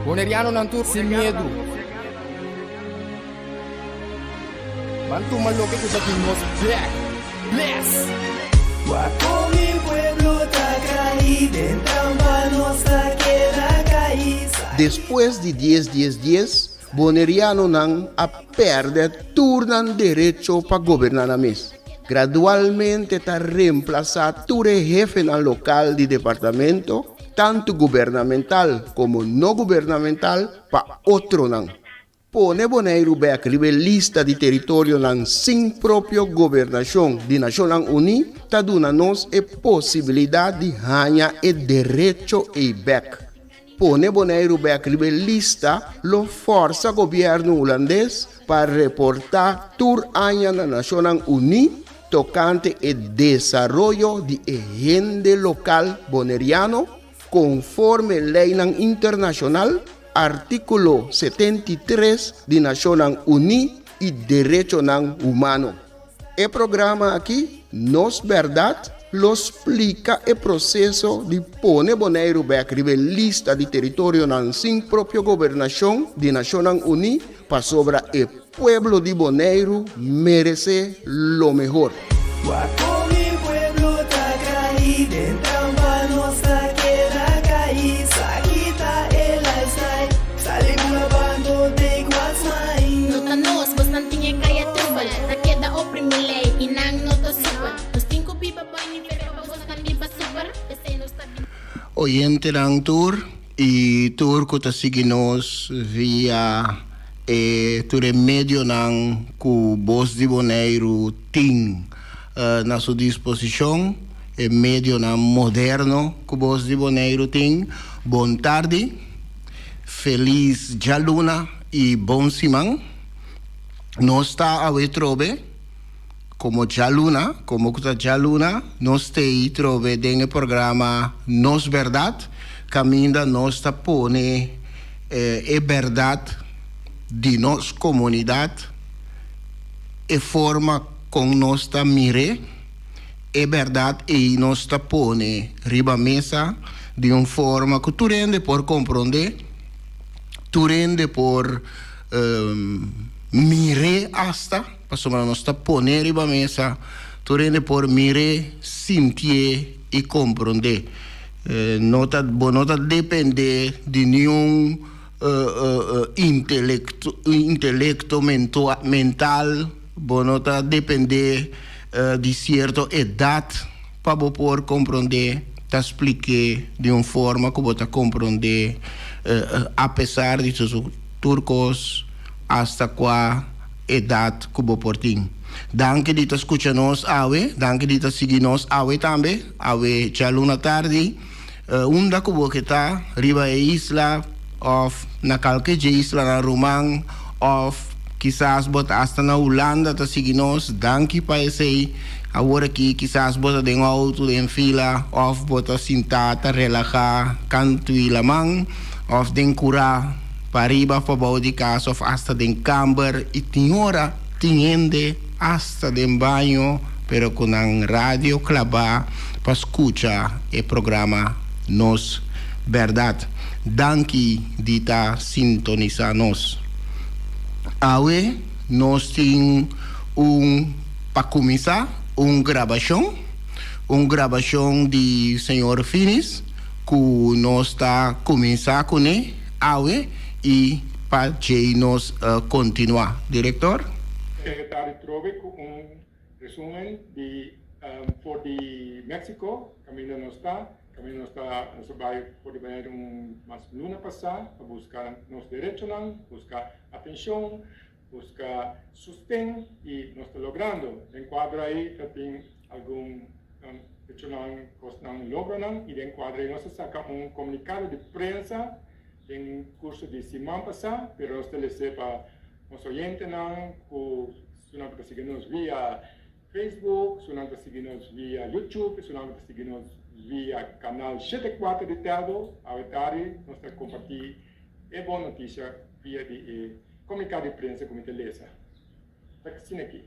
Boneriano ng tour sin miedo. Bantu maloke ko sa nos black. Bless! Guaco mi pueblo Tacay, dentro nuestra queda caíz. Después de 10, Boneriano nang a perder turnan derecho para gobernar a mes. Gradualmente está reemplazado ture jefe na local de departamento, tanto gubernamental como no gubernamental, para otro nang. Pone Bonaire back lista de territorio nang sin propio gobernación de Naciones Unidas, ta duna nos e posibilidad de ganhar e derecho e back. Pone Bonaire back lista lo forza governo holandês para reportar tur aña na Naciones Unidas tocante el desarrollo de agente local boneriano conforme ley internacional, artículo 73 de Naciones Unidas y Derecho Humano. El programa aquí, Nos Verdad, lo explica el proceso de poner Bonaire back lista de territorio sin propia gobernación de Naciones Unidas para sobre el pueblo de Bonaire merece lo mejor. Guaco mi pueblo Tacay, dentro nuestra queda caíz. Sakita el lifestyle, salimos lavando de Guasmay. Nota nos, bastante niya kaya trubal. Nakeda oprimile, inang nota super. Los cinco pipa ni pero vamos también pa super. Ese no está bien. Oyente ng tour y tour ko ta siginos via ture medio ng ku Voz de Bonaire ting na sua disposição medio na moderno ku Voz de Bonaire ting. Bon tarde, feliz Jaluna e bom simang. Nós está a trobe como Jaluna, como kuta Jaluna, nós te trobe dentro programa Nos Verdad, caminda nós está pone verdade de nossa comunidade e forma com nossa mire é verdade e nós pone riba mesa de uma forma que tu rende por compreender, tu rende por mire hasta, para nós pone riba mesa, tu rende por mire, sentir e compreender. Nota depende de nenhum intelecto mental, bonota depende de certa idade para poder compreender, te explique de uma forma que você compreender, apesar de seus turcos, hasta qual idade que você tem. Danke de te escuchar nos awe, danke de te seguir nos awe também, awe Jaluna tarde, unda que você está, riba e isla, of na qualquer isla na Romang, of quizás bota hasta na Holanda ta siginos, danke pa esse agora aqui quizás bota de um auto em fila, of bota sentata relaxa canto e lamang, of den cura para riba pa bau de casa, of hasta den camber e tinhora tinhende hasta den banho, pero con ang radio clava pa escucha e programa Nos Verdad. Danke dita sintonizanos. Awe nós tem para começar gravação de senhor Finis que nós está começar com ele, awe e para nos continuar. Diretor? Secretario Trove con un resumen de por de México, camino no está, nos va a poder más luna pasada a buscar los derechos, buscar atención, buscar sustento y nos está logrando. En cuadro ahí también algún hecho no logran y en cuadro ahí nos saca un comunicado de prensa en curso de semana pasada, pero usted le sepa los oyentes que son que seguimos vía Facebook, son que seguimos vía YouTube, son que seguimos vía canal 74 de Teado, a Vetari, nos compartir boa notícia via de comunicado de prensa como interessa. Está aqui.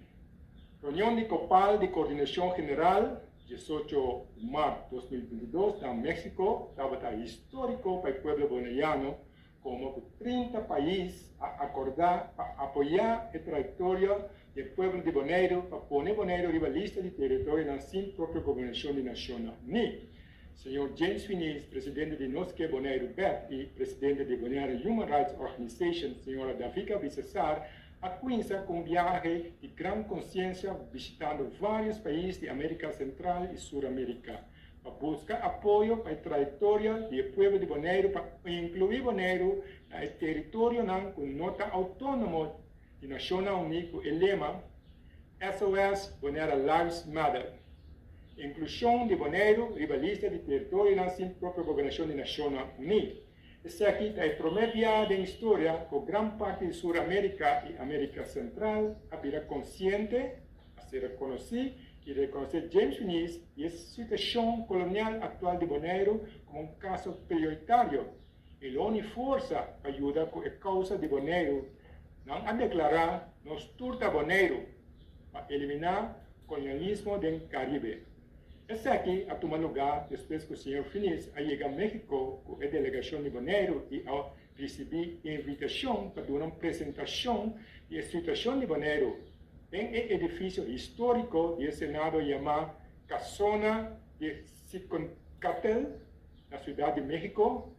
Reunião de Copal de Coordenação General, 18 de março de 2022, em México, estava histórico para o povo boliviano, como 30 países a acordar para apoyar la trayectoria del pueblo de Bonaire para poner Bonaire en la lista de territorios sin propia gobernación de Naciones Unidas. Señor James Finis, presidente de Nosque Bonaire BET y presidente de Bonaire Human Rights Organization, señora Davika Vicesar, comienza con un viaje de gran conciencia visitando varios países de América Central y Suramérica para buscar apoyo para la trayectoria del pueblo de Bonaire, para incluir Bonaire en el territorio con nota autónoma de Naciones Unidas con el lema SOS Bonaire Lives Matter. Inclusión de Bonaire en la lista de territorios sin propia gobernación de Naciones Unidas. Este aquí es el primer viaje de historia con gran parte de Sudamérica y América Central a ser consciente, a ser reconocido y reconocer James Finis y la situación colonial actual de Bonaire como un caso prioritario. Y la única fuerza ayuda con la causa de Bonaire a declarar nos turta Bonaire para eliminar el colonialismo del Caribe. Este aquí ha tomado lugar después que el señor Finis ha llegado a México con la delegación de Bonaire y ha recibido invitación para dar una presentación de la situación de Bonaire en el edificio histórico del Senado llamado Casona de Xiconcatel, la Ciudad de México.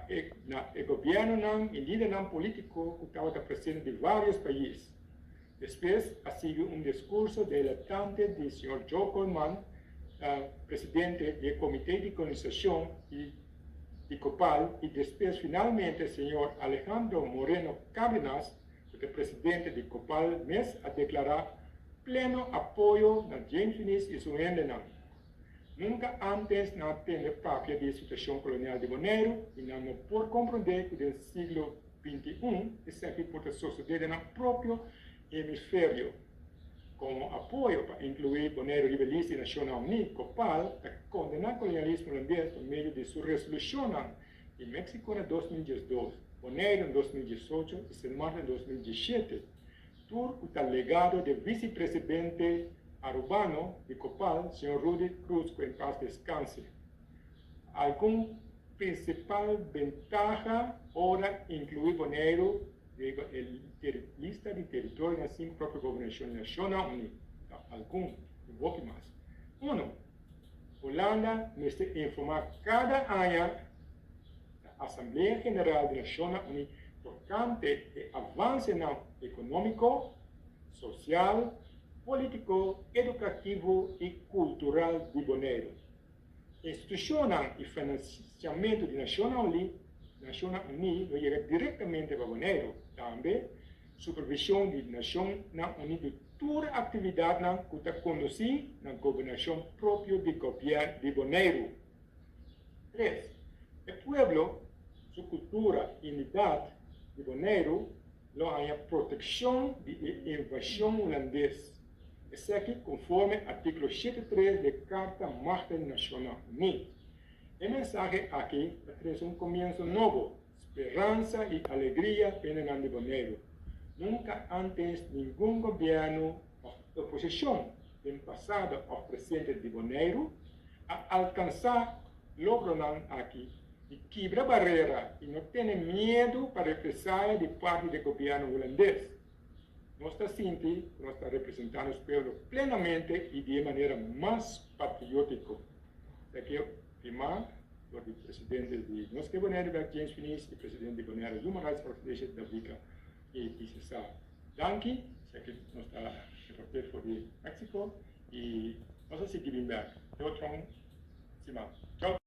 El gobierno y el líder político que estaba presente de varios países. Después ha sido un discurso dilatante del señor Joe Coleman, presidente del Comité de Colonización de COPAL, y después finalmente el señor Alejandro Moreno Cárdenas, el presidente de COPAL, a declarar pleno apoyo a James Finis y su gente. Nunca antes no tiene patria de situación colonial de Bonaire y no por comprender que del siglo XXI es aquí por suceder en el propio hemisferio. Como apoyo para incluir Bonaire en la lista de Naciones Unidas, COPAL condena el colonialismo holandés por medio de su resolución en México en 2012, Bonaire en 2018 y San Martín en 2017. Tur el legado del vicepresidente arubano de COPAL, señor Rudy Cruz, que en paz descanse. ¿Algún principal ventaja ahora incluir Bonaire en la lista de territorios sin propia gobernación nacional unida? Algún, un poco más. Uno, Holanda necesita informar cada año la Asamblea General de Naciones Unidas tocante el avance económico, social, político, educativo y cultural de Bonaire. Institucional y financiamiento de Naciones Unidas no llega directamente a Bonaire. También, supervisión de Naciones Unidas de toda actividad que está conducida a la gobernación propia de gobierno de Bonaire. 3. El pueblo, su cultura y unidad de Bonaire lo hay protección de la invasión holandesa. Es aquí conforme artículo 7.3 de Carta Magna de Naciones Unidas. El mensaje aquí es un comienzo nuevo, esperanza y alegría vienen de Bonaire. Nunca antes ningún gobierno o oposición del pasado o presente de Bonaire ha alcanzado logran aquí y quiebra barrera y no tiene miedo para represalia de parte del gobierno holandés. Nuestra Cinti nos está representando el pueblo plenamente y de manera más patriótica. Aquí, primero, los presidentes de Nosque Bonaire, James Finis, y presidente de Bonaire Human Rights Organization, Davika y Vicesar. Danke, aquí nos está el reportero de México y vamos a seguir bien. Chao.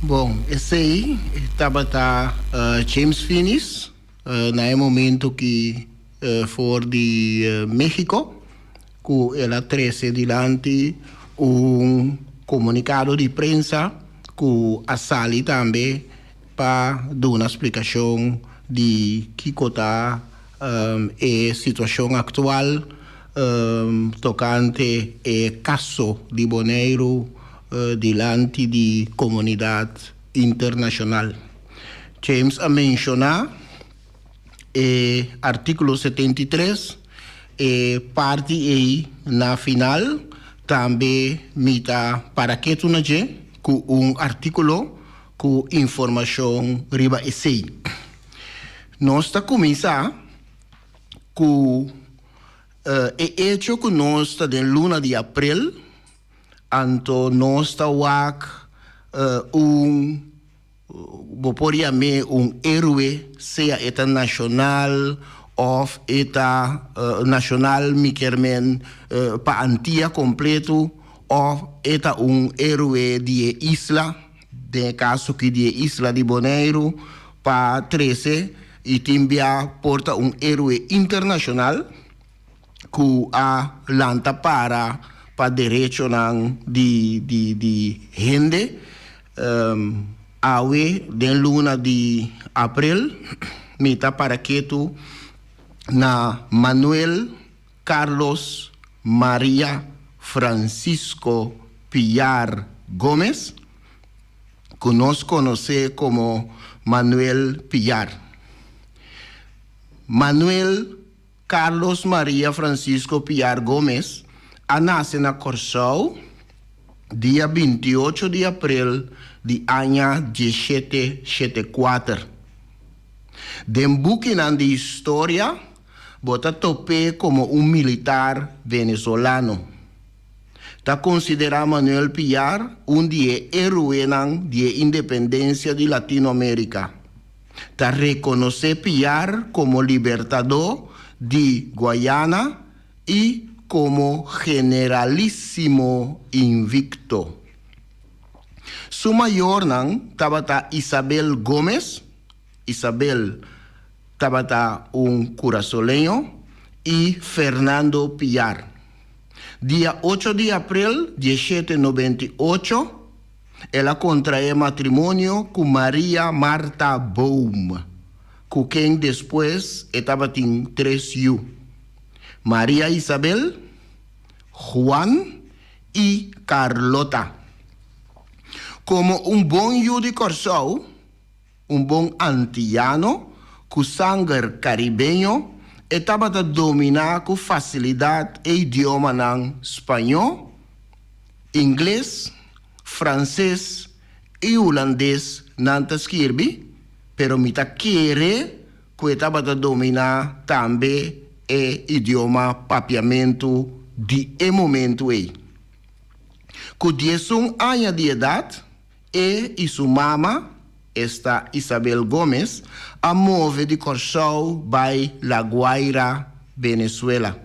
Bom, esse aí estava James Finis, no momento que for de México, que ela trouxe dilante comunicado de prensa que a Sali também para dar uma explicação de que está a situação atual tocante ao caso de Bonaire delante de comunidade internacional. James a mencionar artículo 73 parte aí na final também mita para que tu naje com artículo com informação riba esse. Nós está começando com o hecho que nós está de luna de abril, então nós está um héroe, seja eta nacional of eta nacional mikermen pa antia completo of eta héroe de isla, de caso que de isla de Bonaire pa 13 e timbia porta héroe internacional que a lanta para direito de gente awe den luna de abril mita para que tu na Manuel Carlos Maria Francisco Piar Gómez, que nos conoce como Manuel Piar. Manuel Carlos Maria Francisco Piar Gómez nace na Corsau dia 28 de abril de ano 1774. Den boeken de história, bota tope como militar venezolano. Ta considera Manuel Piar de héroe de independência de Latinoamérica. Ta reconoce Piar como libertador de Guayana e como generalísimo invicto. Su mayor tabata Isabel Gómez. Isabel tabata curazoleño y Fernando Piar. Día 8 de abril de 1798, ella contrae matrimonio con María Marta Bohm, con quien después estaba en 3 hijos. María Isabel, Juan y Carlota. Como un buen hijo de Corsau, un buen antillano, con sangre caribeño, estaba a dominar con facilidad el idioma español, inglés, francés y holandés nanta escribir, pero mita quiere que estaba a dominar también el idioma papiamento de momento. Con 11 años de edad, y su mamá, esta Isabel Gómez, a move de Corsau by La Guaira, Venezuela.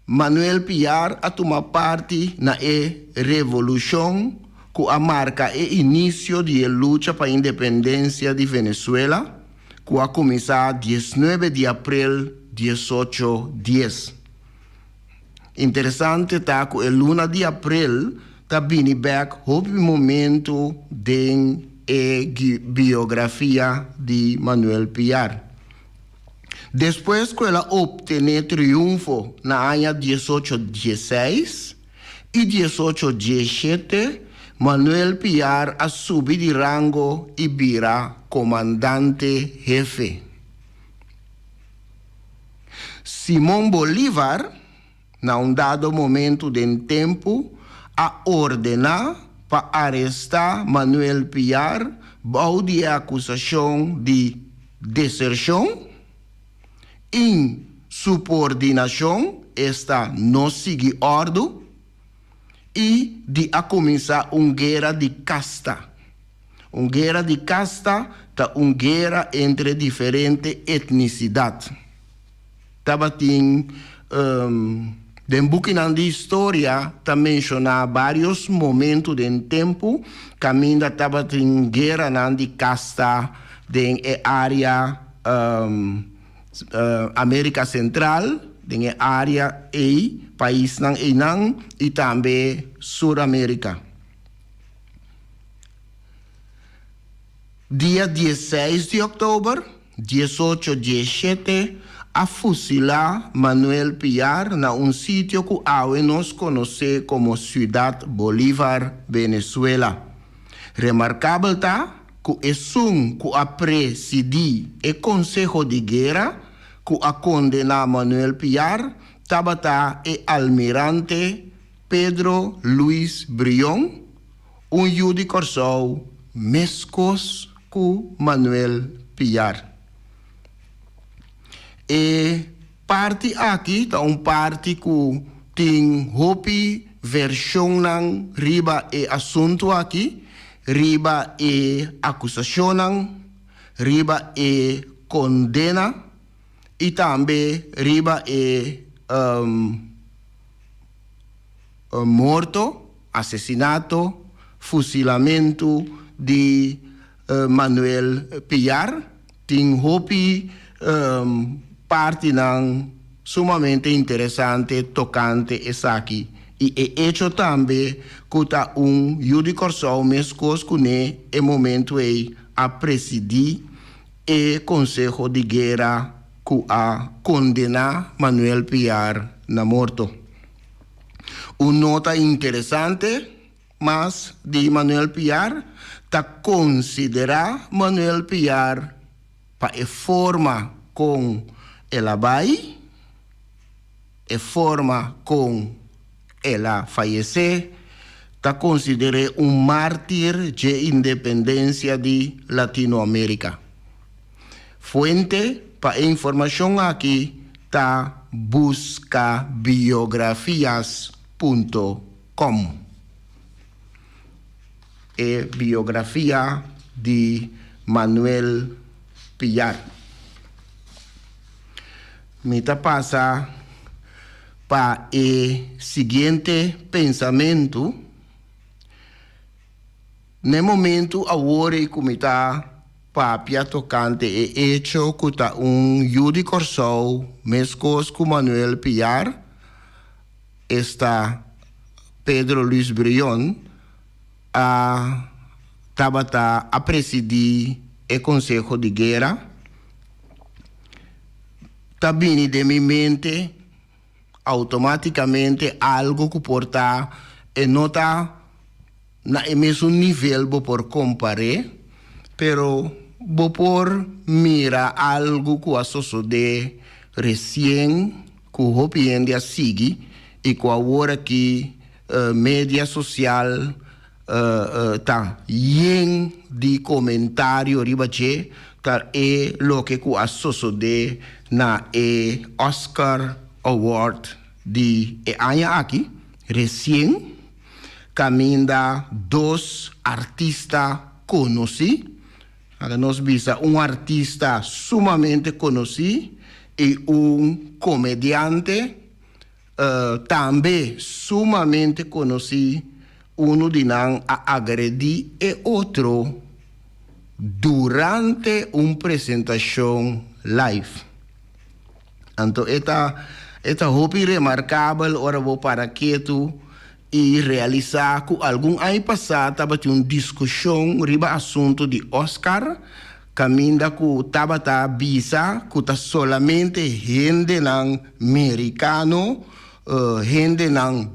Manuel Piar a tomar parte na revolução que a marca o início da luta para a independência de Venezuela, que a começar 19 de abril 1810. Interessante tá que a luna de abril tá vindo back houve momento de biografia de Manuel Piar. Depois que ela obteve triunfo na ano 1816 e 1817, Manuel Piar a subir de rango e vira comandante-jefe. Simón Bolívar, na dado momento de tempo, a ordenar para arrestar Manuel Piar por de acusação de deserção, insubordinação, esta não sigue ordem, e de a começar guerra de casta. Guerra de casta é guerra entre diferentes etnicidades. Estava tem den boeken de história está menciona vários momentos de tempo que ainda estava em guerra de casta em área América Central, em área país e também Sul-América. Dia 16 de outubro, 1817, a fusilar Manuel Piar na sítio que hoje nos conhece como Ciudad Bolívar, Venezuela. Remarcável está que é que a presidir o Conselho de Guerra que a condenar Manuel Piar estava o almirante Pedro Luis Brion, un Judy Corsou, mescos cu Manuel Piar. E parti aqui, tá parti cu ting hopi versão nang riba e assunto aqui, riba e acusação nang, riba e condena e também riba e morto, assassinato, fuzilamento de Manuel Piar. Ting hopi parte nang sumamente interessante, tocante essa aqui. E é hecho também que tá Judy Corsou mescos que é momento a presidir e Conselho de Guerra que a condenar Manuel Piar na morte. Uma nota interessante, mas de Manuel Piar, tá considerar Manuel Piar para a forma com ela vai, a forma com ela faleceu, está considerado um mártir de independência de Latinoamérica. Fuente para informação aqui está buscabiografias.com. É biografia de Manuel Piar. Me passa para o seguinte pensamento. No momento, agora, como está papia tocante e hecho que está Judy Corsou, mescos com Manuel Piar, está Pedro Luis Brion, estava a presidir o Conselho de Guerra. Está vindo de minha mente automaticamente algo que porta e nota na mesmo nível por comparar, pero por mira algo que a sucede recém que o hopiendia sigue e que agora que mídia social tá yen de comentário ribache tar é lo que a sucede na Oscar Award de ano aqui recém caminha dois artistas conhecidos. Nós vimos artista sumamente conhecido e comediante também sumamente conhecido. De nós a agredir e outro durante uma apresentação live. Então, esta hobby remarcável, ora vou para quieto e realizar que algum ano passado estava uma discussão riba assunto de Oscar, caminda que estava a visa que está solamente gente americano, gente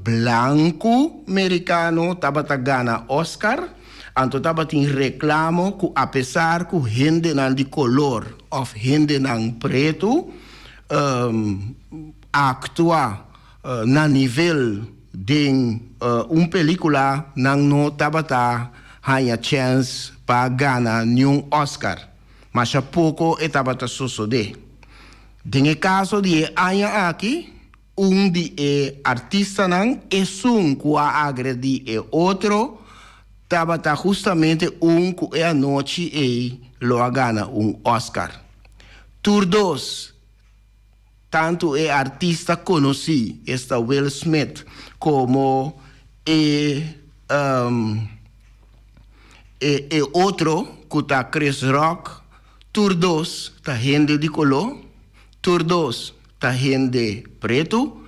branco americano estava a ganhar Oscar, então estava a reclamo que apesar que gente de color ou gente preto atua na nível de película não estava a chance para ganhar nenhum Oscar, mas há pouco estava a suceder. Tem caso de ano aqui, de artista não é que a agredir e outro estava justamente que a noite e lo ganha Oscar. Tur 2, tanto artista conhecido, esta Will Smith, como outro que está Chris Rock. Tur 2 está gente de color, tur 2 está gente preto,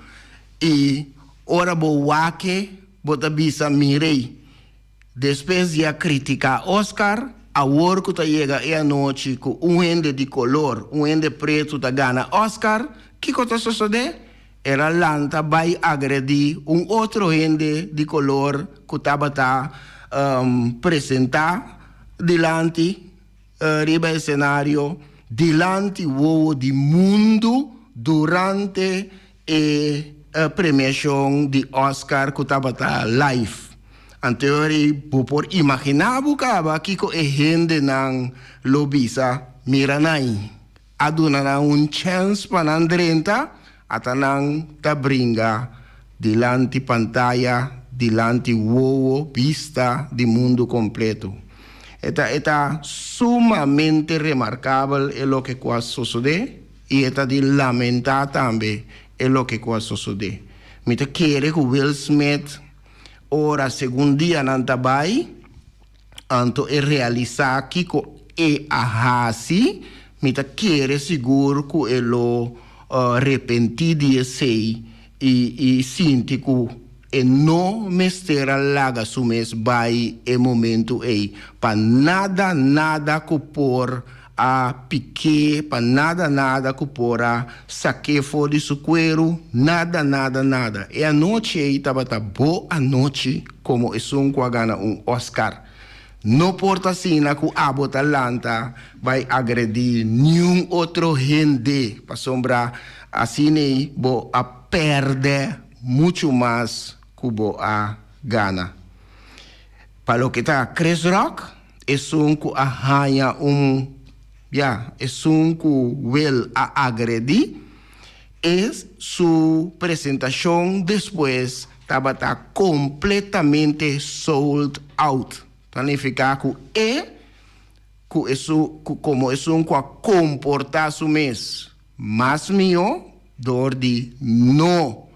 e ora boaque bota bisa mirei. Depois de criticar Oscar, a hora que chega a noite com gente de color, gente preto tá ganha Oscar, que está sucedendo? Era lanta vai agredir outro gente de color que estava apresentar diante riba do cenário, diante do mundo durante premiação de Oscar que estava live. Anteriori, por imaginar bucaba que ko gente nang lobisa miranai. Aduna na chance panandrenta atanang tabringa dilanti pantalla, dilanti uovo, vista di mundo completo. Eta sumamente remarcável é lo que quase sucede e eta de lamentar também é lo que quase sucede. Mita quer que Will Smith ora segundo dia não trabalha, anto é realizar que é a hasi, mita quer seguro que ele arrepentir de sei e sinti que e não mestera laga sumes vai e momento ei pa nada que por a pique, pa nada que por a saque for de su cuero, nada. E a noite aí tava boa noite como é gana Oscar. Não porta assim na que a talanta vai agredir nenhum outro gente para sombra assim nem bo a perder muito mais que a gana. Para lo que está Chris Rock, é que arranha é que will a agredir, e sua apresentação depois estava completamente sold out. Significa como a comportar-se mesmo, mas melhor, dor de não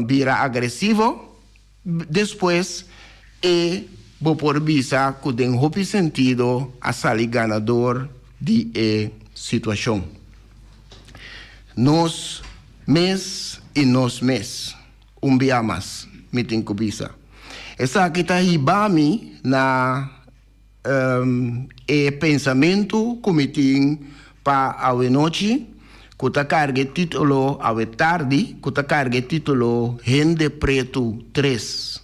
vira agressivo, depois vou por visa que tem hopi sentido a sair ganador de situação. Nos mês, dia mais, me tem que visa. Essa aqui está hibami na pensamento que me tem para a noite, que está cargue título a tarde, que está cargue título Gente Preto 3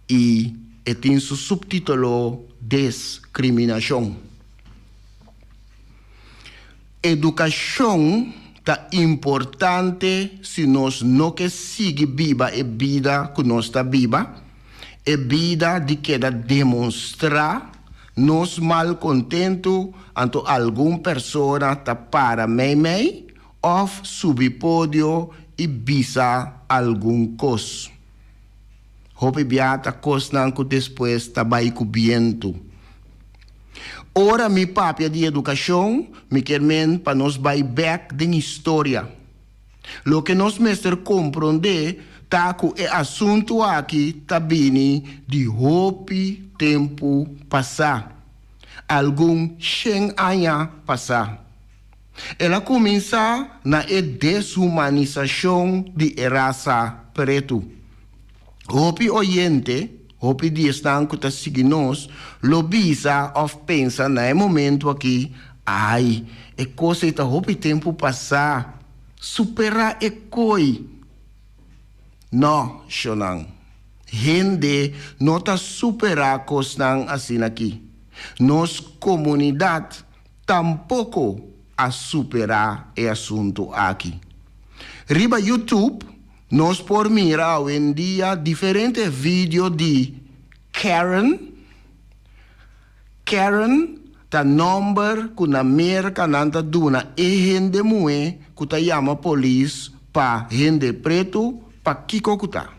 e tem su subtítulo Discriminação. Educação está importante se nós não que sigue viva a vida que nós está viva, a vida de que demonstrar nos mal contento ante alguma pessoa está para mei ou subir pódio e visa algum coisa. Hope biata coisa que depois está bem coberto. Ora mi papia de educação, me quer para nós vai back de história. Lo que nós mestre compreender tá que é assunto aqui tá bem de hope tempo passar. Algum 100 anos passar. Ela começa na desumanização de raça preto. Hopi oyente, hopi di estão que está seguindo nós, lobisa ou pensa na momento aqui, ai, é coisa que hopi tempo passar, superar é coi. Não, Shonang. Gente não está superar coisa assim aqui. Nos comunidade tampouco a superar o assunto aqui. Riba YouTube, nós por mirar hoje em dia diferentes vídeos de Karen. Karen, tá número que na América não tá duna e gente moe que tá chama polícia para gente preto para kiko que tá.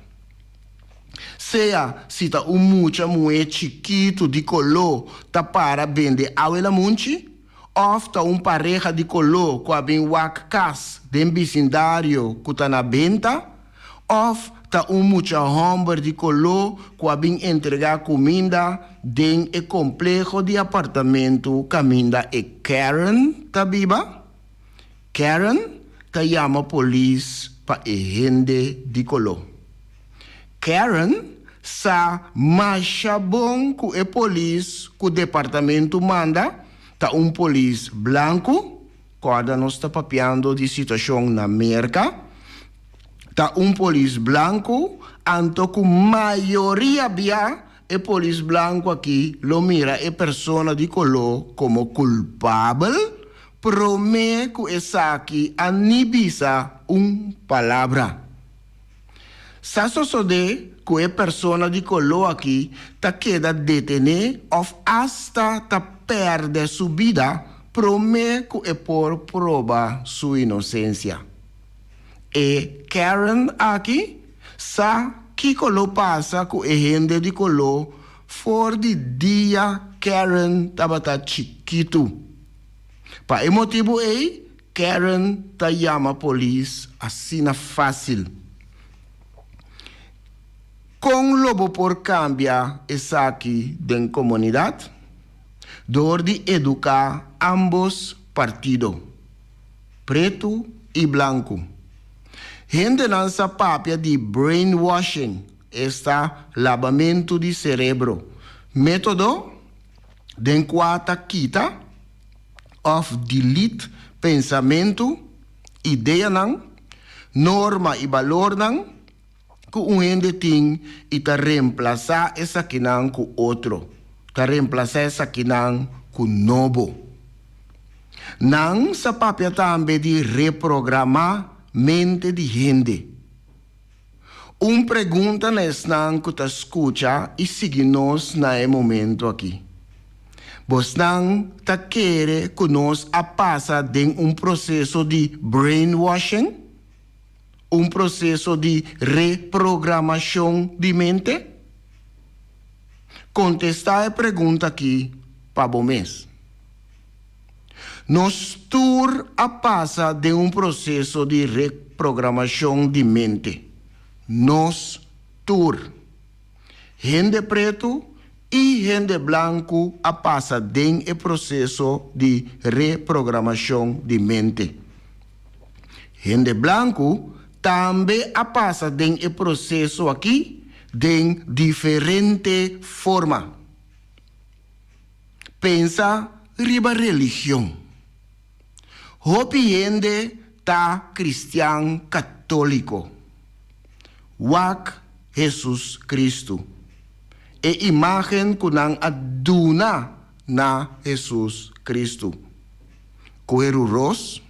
Seja se tá mucha moe chiquito de color tá para vender awela munchi, ou tá pareja de color que bem wakas dem vecindário que tá na venda, ou tá mucha homem de color que bem entregar comida dem e complexo de apartamento caminda e Karen tá viva. Karen tá chama polícia para gente de color. Karen sa macha bom que é polícia que o departamento manda, tá polícia branco, quando nós está papiando de situação na América, tá polícia branco, anto que maioria bia é polícia branco aqui, lo mira é persona de color como culpável, promete que essa aqui anibisa palavra. Sa sosode que a persona de colo aqui ta queda detene of hasta ta perde su vida prome que é por prova sua inocência. E Karen aqui sa que colo passa com a gente de colo for de dia Karen tabata chiquito. Pa e motivo Karen ta chama polícia assim na fácil. Com lobo por cambiar essa aqui da comunidade, door de educar ambos partidos, preto e branco. Gente lança papia de brainwashing, esta lavamento de cerebro, método de quarta quita of delete pensamento, ideia não, norma e valor não, que um gente tem e ta reemplaçar essa que não com outro, ta reemplaçar essa que não com novo. Não sa papia também de reprogramar mente de gente. Pergunta não que ta escuta e sigue nós na momento aqui. Vos não ta quer que nós a passa de processo de brainwashing? Processo de reprogramação de mente? Contestar a pergunta aqui para o mês. Nós tur a passa de processo de reprogramação de mente. Nós tur. Gente preto e gente branco a passa de processo de reprogramação de mente. Gente branco também a passa de processo aqui de diferente forma. Pensa riba religião. Hopi gente ta cristiano católico. Wak Jesus Cristo. E imagem kunang aduna na Jesus Cristo. Coelho ros,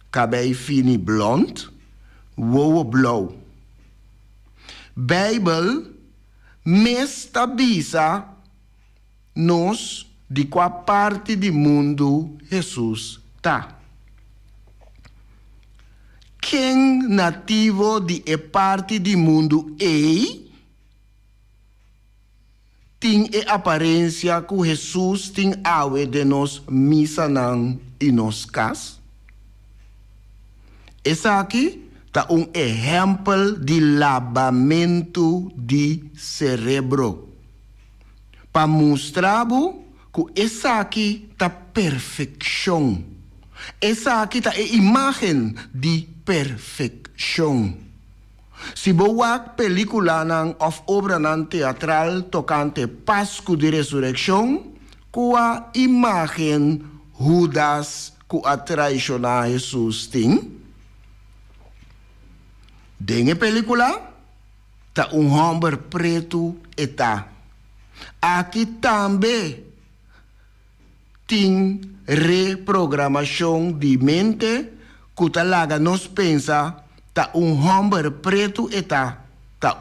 cabelo fini blond, wowo blow. Bible mestabisa nos de qual parte do mundo Jesus está. Quem nativo de parte do mundo tem a aparência que Jesus tem awe de nos missa não e nos cas. Essa aqui está exemplo de lavamento de cerebro. Para mostrar que essa aqui está perfeição. Essa aqui está a imagem de perfeição. Se boa película of obra teatral tocante Pasco de Resurreição, com a imagem Judas que a traicionar Jesus tem. Dengue película, tá homem preto e tá. Aqui também tem reprogramação de mente que talaga nos pensa tá homem preto e tá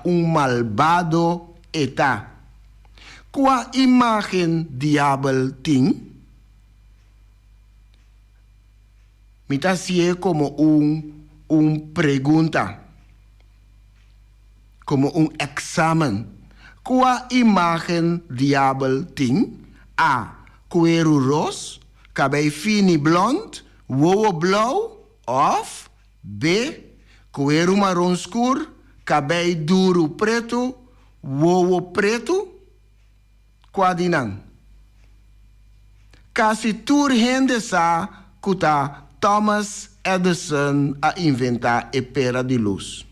malvado e tá. Qual imagem diabo tem? Me tá se como pergunta. Como examen. Qual imagem diabo tem? A. Coelho ros, cabelo fini blond, wowo blow, of B. Coelho marrom escuro, cabelo duro preto, wowo preto, quadinang. Kasi tur gente sa kuta Thomas Edison a inventar a pera de luz.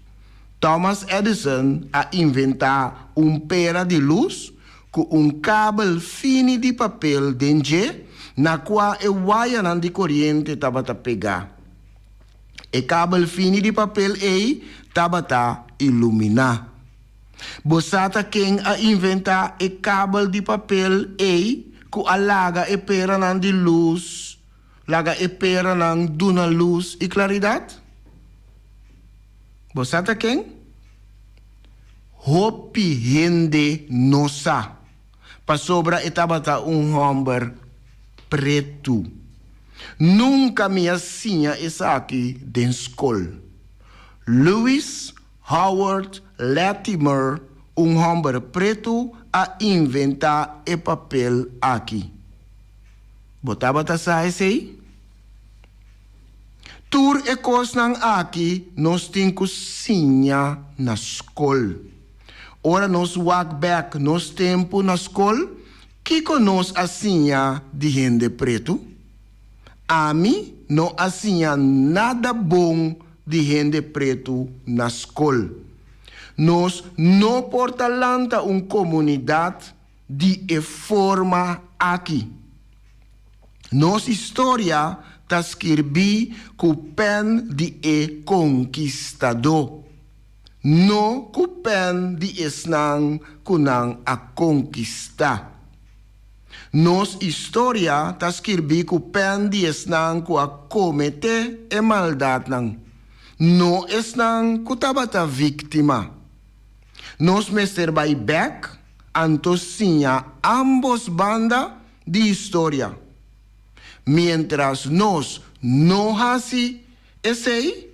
Thomas Edison a inventar pera de luz com cabo fino de papel dentro, na qual a wire de corrente estava a pegar. E cabo fino de papel estava a iluminar. Bosata quem a inventar e cabo de papel que alaga e pera de luz, laga e pera duna luz e claridade? Bosata quem? hopi hende nosa. Pa sobra etabata homem preto. Nunca me asinha essa aqui den escola. Lewis Howard Latimer, homem preto, a inventar e papel aqui. Botava sa esse? Tur e cosnan aqui, nós temos sinha na escola. Ora nós walk back nos tempo na escola, que conosce a sinha de gente preto? A mim não asinha nada bom de gente preto na escola. Nós não portalanta uma comunidade de forma aqui. Nossa história está escrita com o pen de conquistador. Não com o pen de esnang kunang a conquistar. Nossa história está escrita com o pen de esnang ku a cometer e maldade nang. Não esnang ku tabata vítima. Nos mester by back anto sinha ambos banda de história. Mientras nós não hasi esse,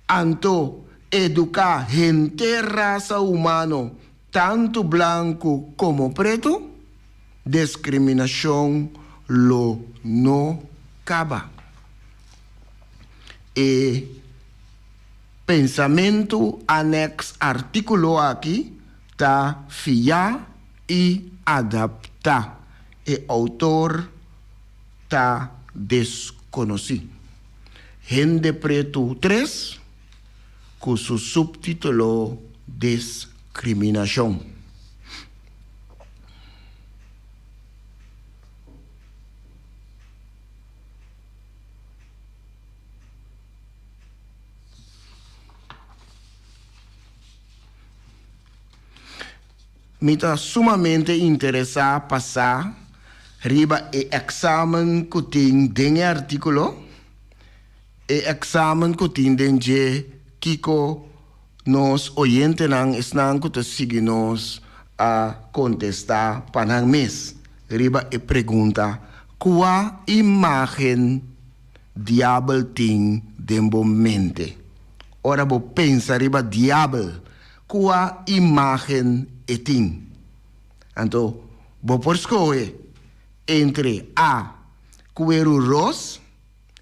anto educar gente raça humano, tanto branco como preto, discriminação lo não acaba. E pensamento anexo artículo aqui tá fiar e adaptar. E autor tá desconocido. Gente preto 3 com seu subtítulo Discriminação. Me está sumamente interessado passar riba e examen que tem den artículo e examen que tem den je kiko nos oyente nang esnang que te sigue nos a contestar panang mes riba e pergunta qual imagem diabo tem dembo mente. Ora bo pensa riba diabo qual imagem etin. Então, bo por escolher entre A, cuero ros,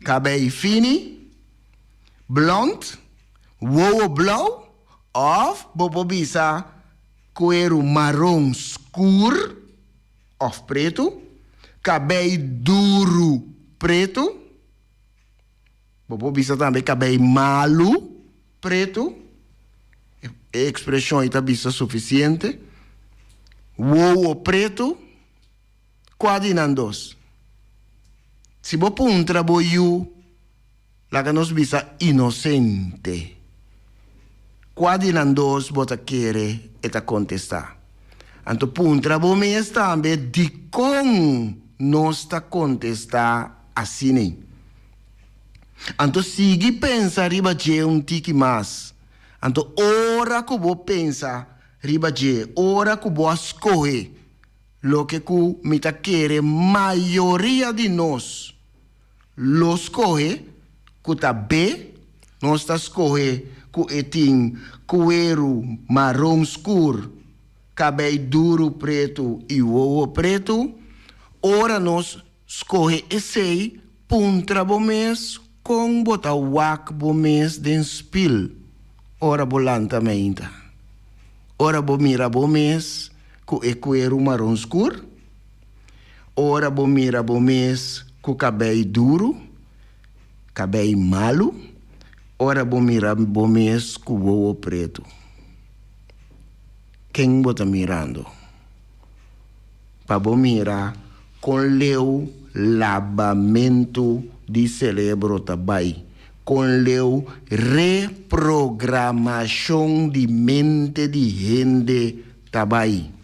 cabelo fini, blond, wowo blau, of bobo bisa cuero marrom escuro, of preto, cabelo duro preto, bobo bisa também cabelo malo preto, expressão está bisa suficiente, wowo preto, quadinandos. Se bo puntra boyu, la que nos visa inocente. Quadinandos bota quere eta contestar. Anto puntra bo me estambe di con nos ta contestar assim. Anto sigi pensa riba je un tiki mas. Anto ora que bo pensa riba je, ora que bo escoge lo que cu mita quiere mayoría de nos los coge cu ta B nos ta escoge cu etin cuero marrom escuro cabelo duro preto e ovo preto ora nos escoge esse puntra bomes com bota wak bomes den spil ora bolanta meinta ora bo mira bomes com o cuero marrom escuro, ora bo mira bo mês com cabelo duro, cabelo malo, ora bo mira bo mês com o ovo preto. Quem bota mirando? Pa bo mira com leu lavamento de cérebro também, com leu reprogramação de mente de gente também.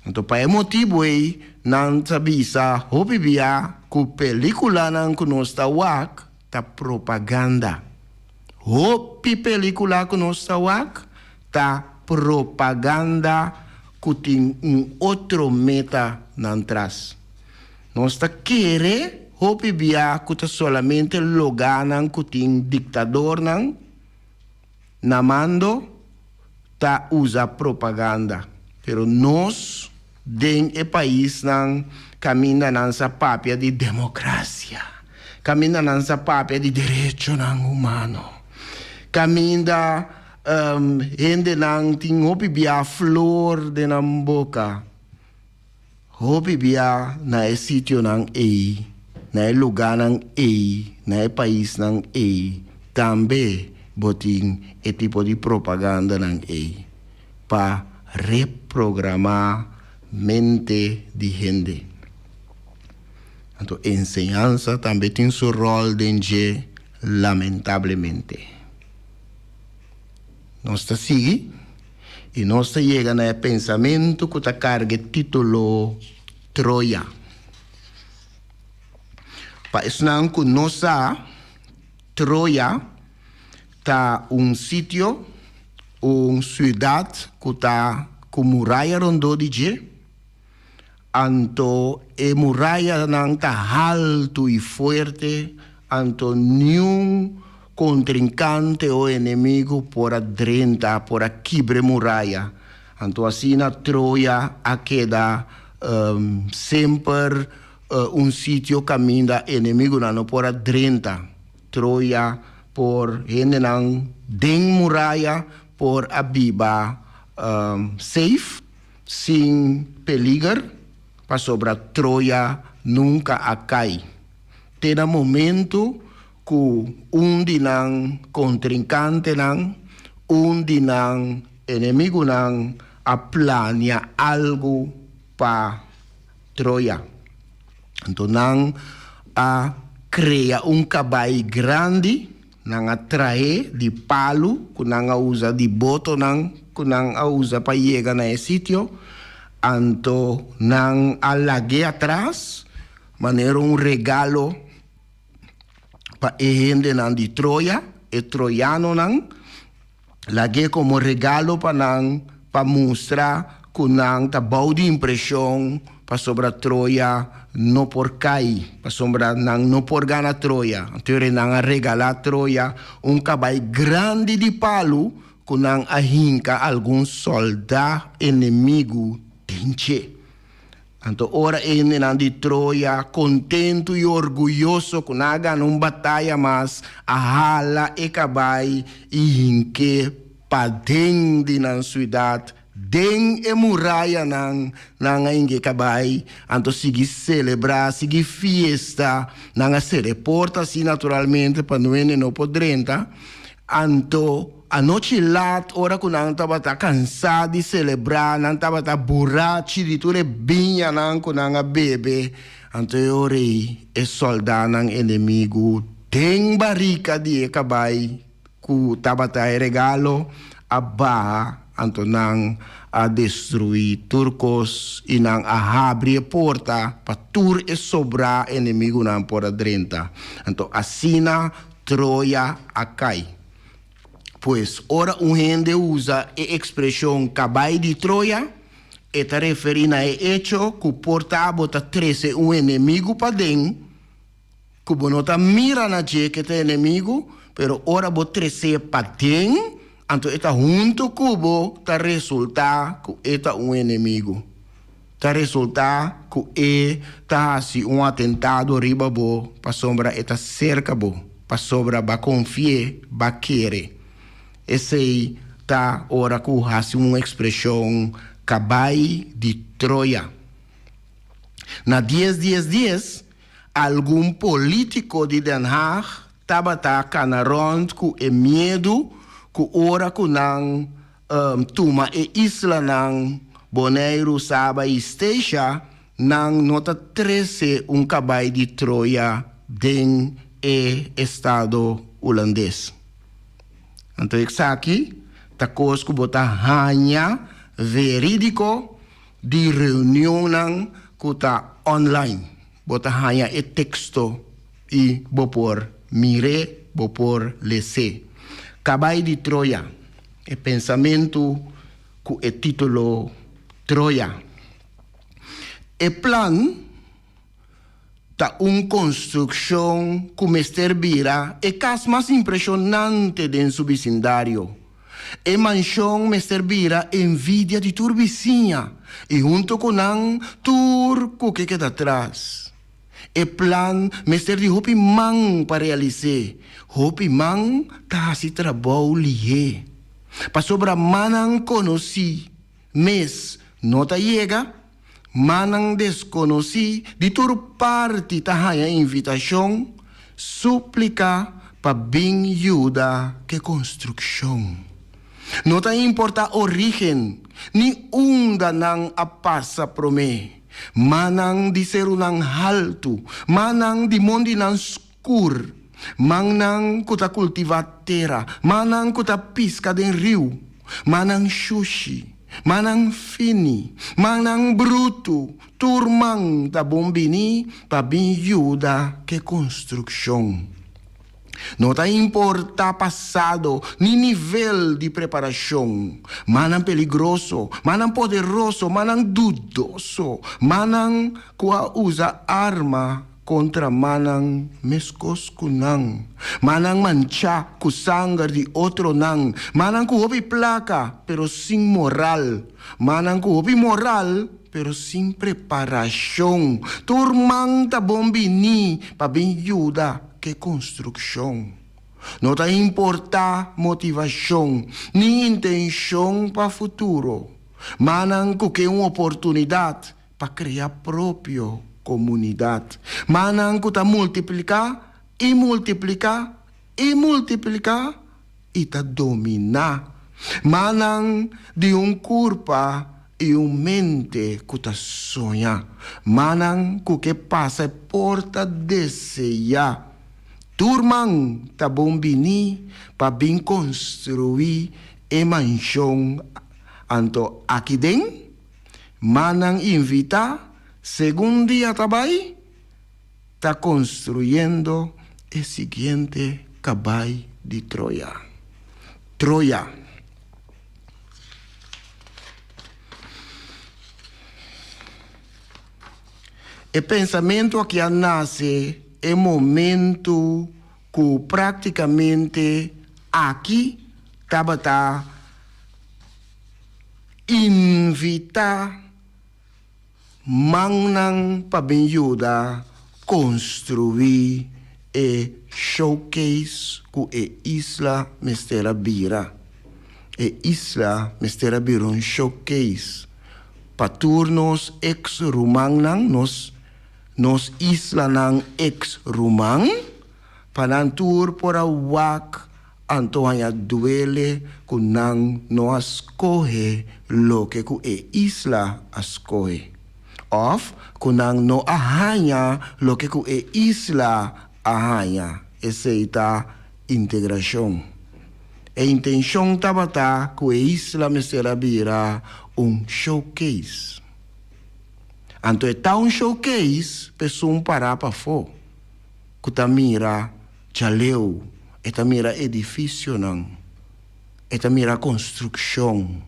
Então, para motivo aí, não sabia hopi bia que película não conosca wak ta propaganda. Hopi película conosca wak ta propaganda que tem outro meta atrás. Nós queremos hopi bia que solamente loganan que tem ditador na mando ta usa propaganda. Pero nós den e país caminha nessa papia de democracia, caminha nessa papia de direito humano, caminha gente não tem hopi bia flor de na boca, hopi bia na e sítio nang na e lugar nang na e país nang também botin e tipo de propaganda nang para reprogramar mente de gente. Então, ensinança também tem seu rol dentro, lamentavelmente. Nós está seguindo e nós está chegando a pensamento que está carga título Troia. Para isso não que nossa Troia está sítio, cidade que está com muralha rondou de je, anto e muralha não está alto e forte, anto nenhum contrincante ou inimigo por adrenta, por quebre muralha. Anto assim na Troia a queda sempre sítio caminho inimigo não por adrenta. Troia por gente não den muralha por abiba safe, sem peligro, para sobre Troia nunca cai. Tem momento que de nang contrincante nang, de nang inimigo nang plania algo para Troia. Então nang cria caballo grande, nang atrai de palo, que nang usa de boto nang, que nang usa para chegar na sítio, anto nang alague atrás, maneira regalo para gente nang de Troia, e troiano nang, lage como regalo para mostrar que nang ta bau de impressão para sobre Troia no por cair, para sobre nang no por gana Troia. Então nang regala Troia caballo grande de palo que nang ahinca algum soldado inimigo tinche. Então ora ele nang de Troia contento e orgulhoso que naga num batalha mas hala e cabai e hinque pa dentro na cidade den e muralha nang inge cabai, anto sigi celebrar, sigi fiesta, nang se reporta assim naturalmente para não no podrenta, anto a noite lá, ora que nang tava cansado de celebrar, nang tava borracho de tudo binha nang que nang bebe, anto ora e soldado nang inimigo den barrica de cabai, que tava regalo a barra, anto nang a destruir turcos e nang a abrir porta para tur e sobrar inimigo nang por adrenta. Anto assina Troia a cai. Pois ora gente usa a expressão cabai de Troia e ta referindo a hecho que porta bota 13 inimigo para dentro, que bonota mira na je que te inimigo, pero ora bota 13 para dentro. Anto eta junto cubo ta resulta que eta inimigo. Ta resulta que eta si atentado riba bo pa sombra eta cerca bo pa sobra ba confie ba querer. Esse ta ora que hasi uma expressão cabai de Troia. Na 10 algum político de Den Haag taba ta canarond ku e medo que ora que nang tuma e isla nang Bonaire, Saba e Esteja nang nota 13 caballo de Troia den e estado holandês. Então aqui tá coisa que botar hanya verídico de reunião nang que tá online. Botar hanya e texto e bopor bopor lese. Caballo de Troia, é pensamento com o título Troia. O plano da uma construção que Mr. Bira é caso mais impressionante de seu vecindário. E mansão Mr. Bira envidia de tua vizinha e junto com an turco que queda atrás. E plan Mr. de hopi mang para realizar. Hopi mang ta si trabalho lihe. Pa sobra manang conheci, mas nota chega, manang desconheci, de toda parte ta haya invitação, súplica pa bem ajuda que construção. Nota importa origem, ni unda nang apasa prome, manang di seru nang halto, manang di mondi nang skur, manang kuta cultiva terra, manang kuta pisca den rio, manang sushi, manang fini, manang bruto, turmang da bombini pa bin ajuda que construção. Não tá importa passado, ni nível de preparação. Manang peligroso, manang poderoso, manang dudoso, manang kua usa arma contra manang meskos kunang. Manang mancha ku sangue de outro nang. Manang ku hobi placa, pero sin moral. Manang ku hobi moral, pero sin preparação. Turmang ta bombini pa bem ajuda que construção. Não tá importa motivação, nem intenção para futuro. Manang ku que uma oportunidade para criar própria comunidade. Manang ku ta multiplicar e multiplicar e multiplicar e ta dominar. Manang de curpa e mente ku ta sonha. Manang ku que passa porta desejar. Turmang ta bombini pa bin construir e mansão anto aqui den, manang invita, segundo dia tabai, ta construyendo el siguiente cabay de Troia. Troia. O pensamento que nasce é momento que praticamente aqui estava invitar manang pabenjuda construir e showcase ku e isla Mr. Bira. E isla Mr. Bira un showcase paturnos ex-rumang nang nos isla nang ex-rumang panantur por a wak anto hanya duele kunang no askohe lo que ku e isla askohe. Of kunang no ahanya lo que ku e isla ahanya. Essa integração. A intenção tabata ku e isla Mr. Bira un showcase. Anto é um showcase, pessoa parar para fora. Que mira chaleu, mira edifício não, mira construção,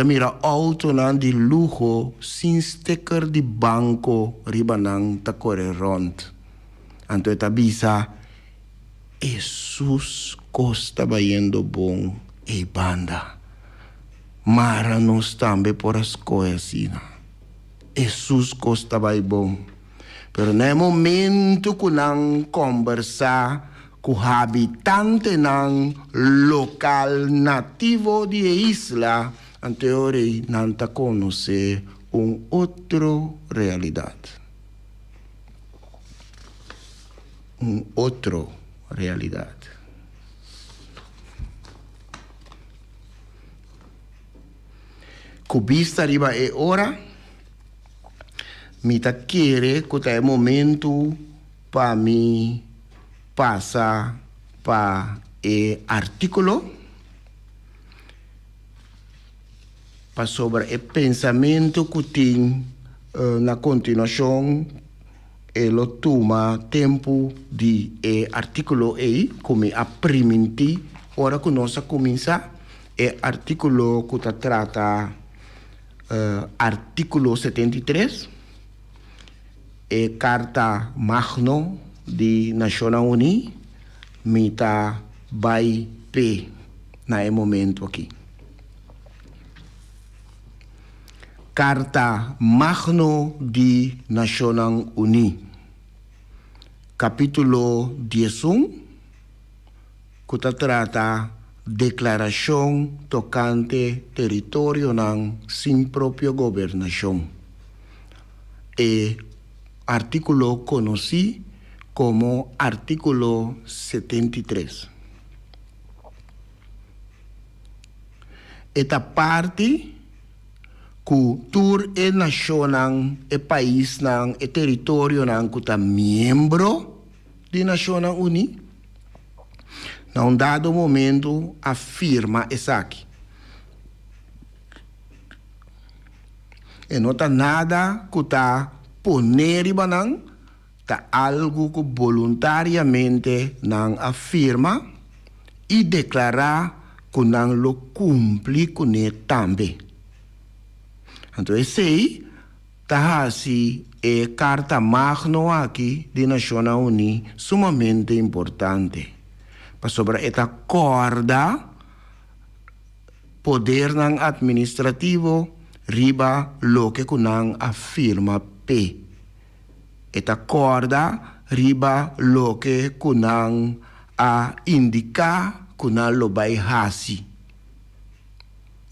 mira auto não de luxo, sem sticker de banco, riba não ta corre rond. Anto bisa, Jesus Costa bayendo bom e banda. Mara nos também por as coisas assim. Jesus Costa vai bom. Pero no momento que nang conversar com o habitante nang local nativo de isla, anterior não ta conhecer outra realidade. Outra realidade. Cubista arriba é hora. Mi ta quiere que é momento para mim passar para o artículo para sobre o pensamento que tem na continuação ele toma tempo de artículo aí como a priminti hora que nós começa é artículo que trata artículo 73 é Carta Magno de Nações Unidas, mita by P na momento aqui. Carta Magno de Nações Unidas, capítulo 11, que trata declaração tocante território sem própria governação. E artículo conhecido como artículo 73. Esta parte cultura e nação e país e território que está membro de Nações Unidas, num dado momento afirma isso aqui. E não está nada que está poner está algo que voluntariamente não afirma e declarar que não lo cumpre com ele também. Então, esse está assim, é Carta Magna aqui de Nações Unidas, sumamente importante. Para sobre esta corda, poder administrativo, riba lo que não afirma P. Esta corda, riba lo que não a indicar que não lo vai hasi.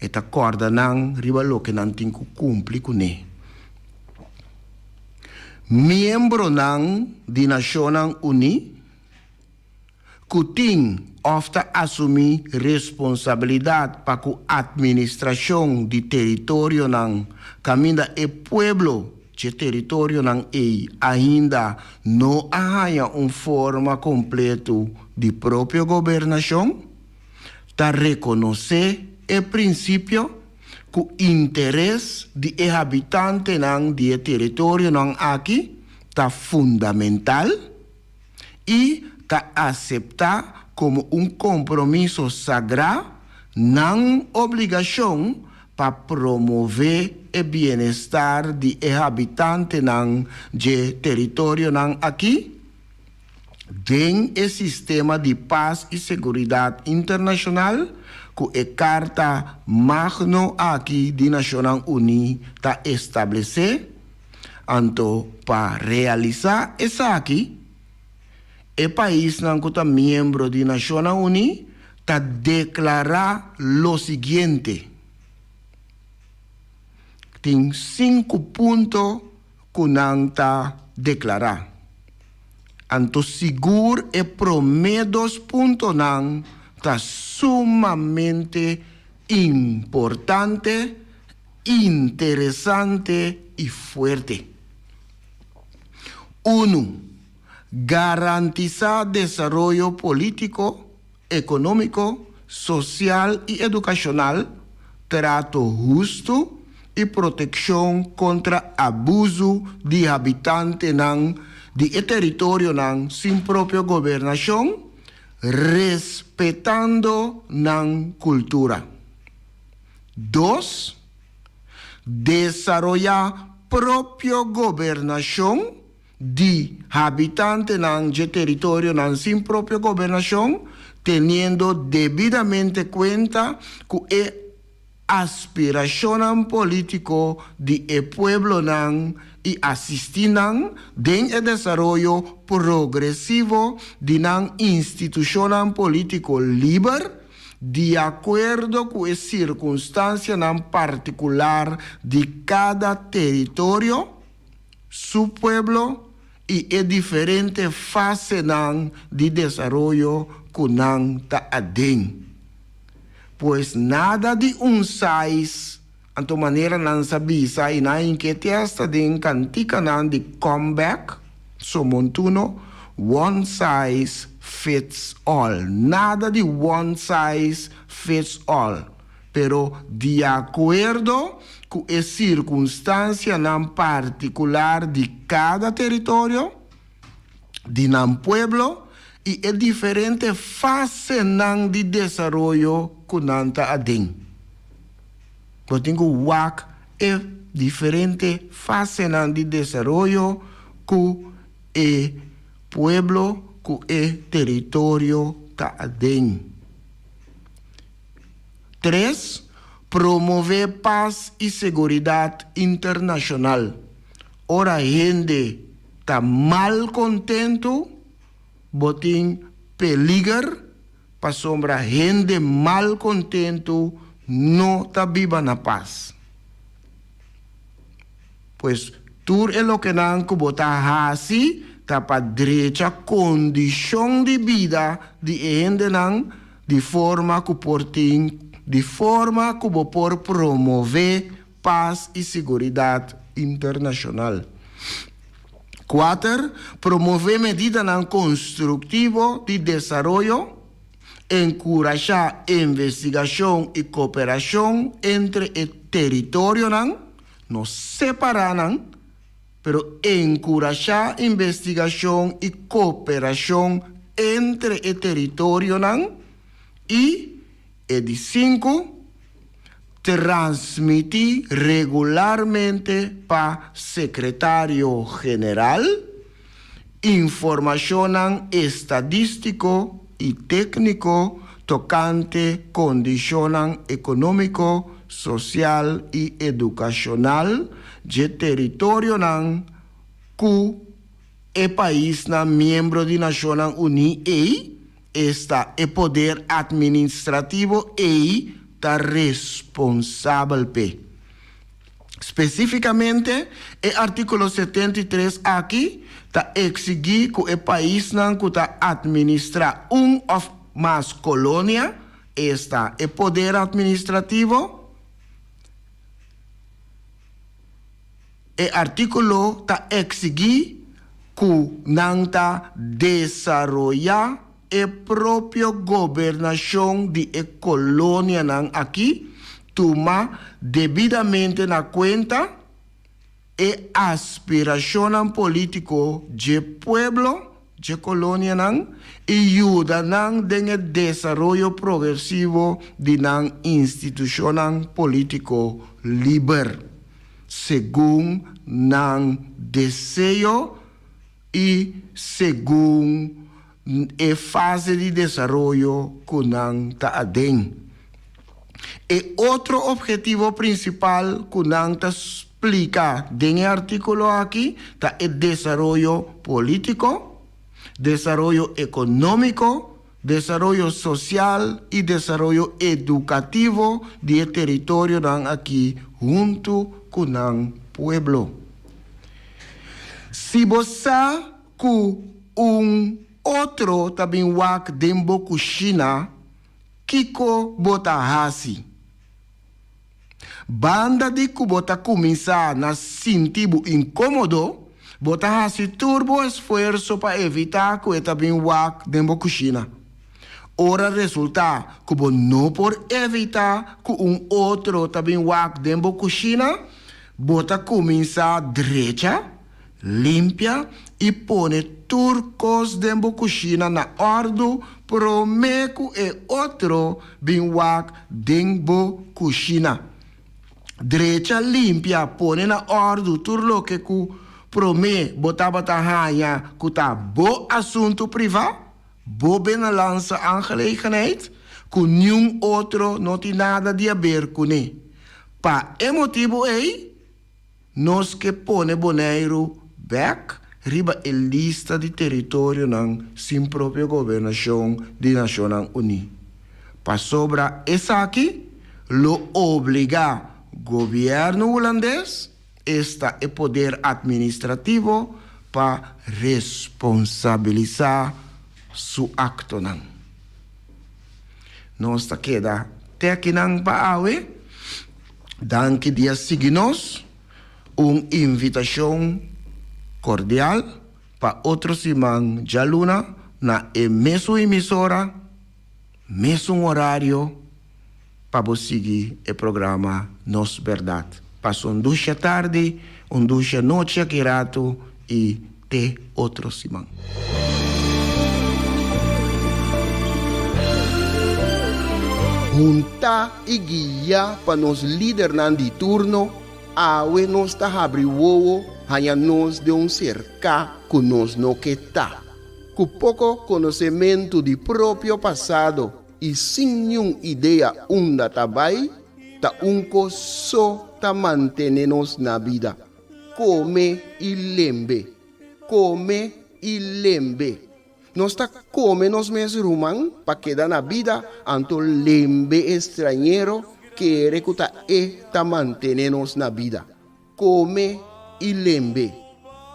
Esta corda não riba lo que não tem que cumprir com ele. Membro não de Nações Unidas que tem ofta assumir responsabilidade para a administração de território não caminho e pueblo de território não é ainda não há forma completa de própria governação, está reconhecer o princípio que o interesse de habitante não de território não aqui está fundamental e está aceitar como compromisso sagrado, não obrigação para promover o bem-estar de habitante não de território não aqui, tem o sistema de paz e segurança internacional que a Carta Magna aqui de Nações Unidas está estabelecida. Então, para realizar isso aqui, o país não está membro de Nações Unidas está declarar o seguinte. Tem 5 pontos que não está declarar. Então, seguro e promedos pontos não está sumamente importante, interessante e forte. 1. Garantizar desarrollo político, económico, social y educacional, trato justo y protección contra abuso de habitantes de territorio sin propia gobernación, respetando la cultura. 2. Desarrollar propia gobernación de habitantes de territorio sin propia gobernación, teniendo debidamente cuenta que es aspiración político de el pueblo y asistir en el desarrollo progresivo de una institución político libre de acuerdo con las circunstancias particular de cada territorio, su pueblo y en diferentes fases de desarrollo que está adentro. Pues nada de un size, a tu manera não sabia, e na enquete esta de cantica de comeback, somontuno, one size fits all. Nada de one size fits all. Pero de acuerdo com a circunstância particular de cada território, de um pueblo y é diferente fase nang di desarrollo kunanta ading. Botingo wak é diferente fase nang di desarrollo ku e pueblo ku e territorio ta ading. 3. Promover paz y seguridad internacional. Ora gente está mal contento, botín peligro, pa sombra gente mal contento, no está viva na paz. Pues tur é lo que nan que botar assim, tá pa derecha condição de vida de gente nan, de forma que portin, de forma que por promover paz e seguridade internacional. 4. Promover medidas constructivas de desenvolvimento, encorajar investigação e cooperação entre o território, não separar, pero encorajar investigação e cooperação entre o território, e de 5. Transmitir regularmente para secretario general información estadístico y técnico tocante condición económico, social y educacional de territorio que el país miembro de Naciones Unidas está el poder administrativo está responsável pe. Especificamente, el artículo 73 aqui está exigir que el país que está administra of más colônia está el poder administrativo. El artículo está exigir que não está desarrollar a própria governação de colônia aqui toma devidamente na conta a aspiração político de pueblo de colônia e ajuda no desenvolvimento progressivo de instituição político livre, segundo desejo e segundo a fase de desenvolvimento que não está adentro. E outro objetivo principal que não está explica no artículo aqui está o desenvolvimento político, desenvolvimento econômico, desenvolvimento social e desenvolvimento educativo do território aqui junto com o pueblo. Se você outro também wak dembo kushina kiko bota hasi. Banda de kubota começar na sentido incômodo, bota hasi turbo esforço para evitar que também wak dembo kushina. Ora resulta que não por evitar que outro também wak dembo kushina, bota começar derecha, limpia e põe turcos dembo kushina na ordo promeco e outro binwak dembo kushina. Derecha limpia põe na ordo turlo que ku prome botaba tahanya kuta bo assunto privado, bo benelança aangelegenheid, ku nenhum outro não tem nada de a ver com ele. Pa emotivo nós que põe boneiro back riba a lista de território sem própria governação de Nações Unidas. Para sobra essa aqui, lo obriga governo holandês está o poder administrativo para responsabilizar su acto Nós está queda até aqui para awe, dan que dia seguinos invitação cordial para outros irmãos de aluna na mesma emissora, mesmo horário, para você seguir o programa Nos Verdade. Passa ducha tarde, ducha noite aqui rato e te outros irmãos. junta e guia para nos líder de turno, awe nos ta abri wowo, hanya nos de cerca que nos no que tá. Com pouco conhecimento de próprio passado e sem nenhuma ideia onde tabai, ta só ta manter-nos na vida. Come e lembre. Come e lembre. Nós está come nos mes rumang para quedar na vida, anto lembre estrangeiro que recuta ta manter-nos na vida. Come e lembre.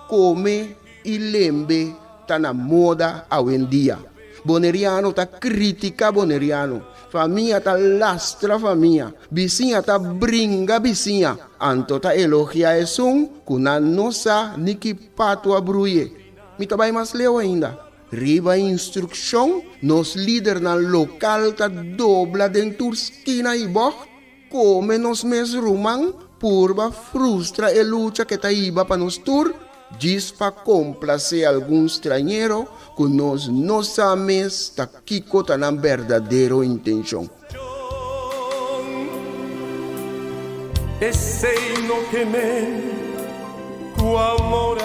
Come e lembre tá na moda hoje em dia. Boneriano tá critica boneriano. Família tá lastra família. Vizinha tá brinca vizinha. Anto tá elogia esum, kuna nossa niki pato abruye. Mi tá mais leu ainda. Riba instrução, nos líder na local tá dobla dentro esquina e boh. Come nos mes rumang, purba frustra e luta que tá iba para nos tur. Diz para complacer algum estrangeiro que nós não sabemos tá kiko tá na verdadeira intenção. E sei no que me, cu amor